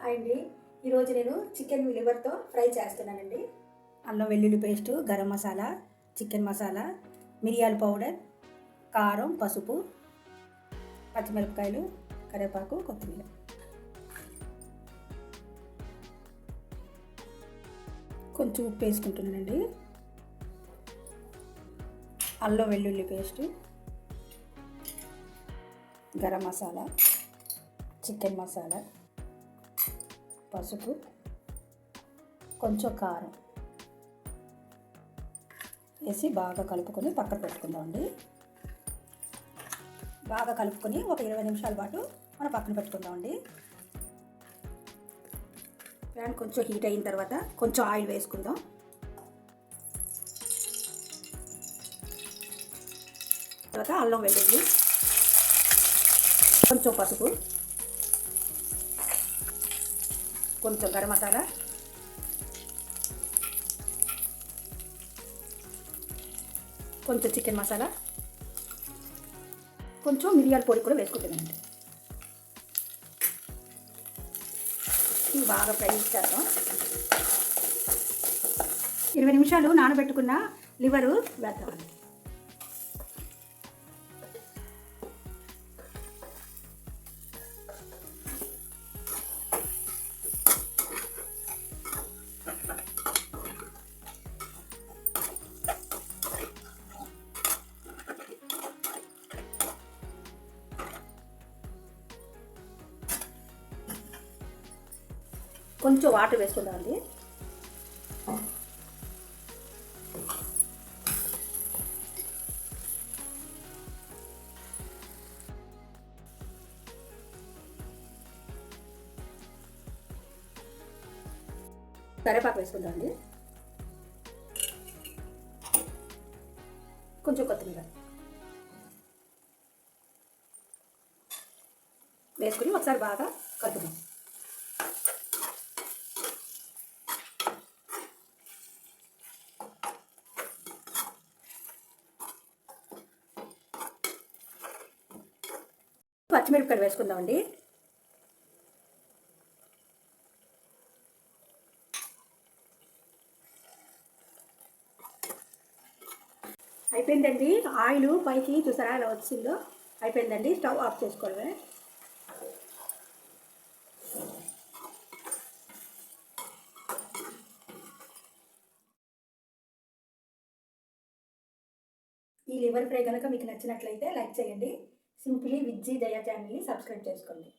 Hi అండి. ఈరోజు నేను చికెన్ లివర్తో ఫ్రై చేస్తున్నానండి. అల్లం వెల్లుల్లి పేస్టు, గరం మసాలా, చికెన్ మసాలా, మిరియాల పౌడర్, కారం, పసుపు, పచ్చిమిరపకాయలు, కరివేపాకు, కొత్తిమీర. కొంచెం ఉప్పు వేసుకుంటున్నానండి. అల్లం వెల్లుల్లి పేస్టు, గరం మసాలా, చికెన్ మసాలా, పసుపు, కొంచెం కారం వేసి బాగా కలుపుకొని పక్కన పెట్టుకుందామండి. బాగా కలుపుకొని ఒక 20 నిమిషాల పాటు మనం పక్కన పెట్టుకుందామండి. ప్యాన్ కొంచెం హీట్ అయిన తర్వాత కొంచెం ఆయిల్ వేసుకుందాం. తర్వాత అల్లం వెల్లుల్లి, కొంచెం పసుపు, కొంచెం గరం మసాలా, కొంచెం చికెన్ మసాలా, కొంచెం మిరియాల పొడి కూడా వేసుకుంటానండి. ఇవి బాగా ఫ్రై చేద్దాం. 20 నిమిషాలు నానబెట్టుకున్న లివరు వేద్దామండి. కొంచెం వాటర్ వేసుకుందామండి. కరివేపాకు వేసుకుందామండి. కొంచెం కొత్తిమీర వేసుకుని ఒకసారి బాగా కలుపుదాం. పచ్చిమిరపకాయలు వేసుకుందామండి. అయిపోయిందండి. ఆయిల్ పైకి చూసారా అలా వచ్చిందో. అయిపోయిందండి. స్టవ్ ఆఫ్ చేసుకోవడమే. ఈ లివర్ ఫ్రై కనుక మీకు నచ్చినట్లయితే లైక్ చేయండి. సింప్లీ విత్ జీ దయా ఛానల్ని సబ్స్క్రైబ్ చేసుకోండి.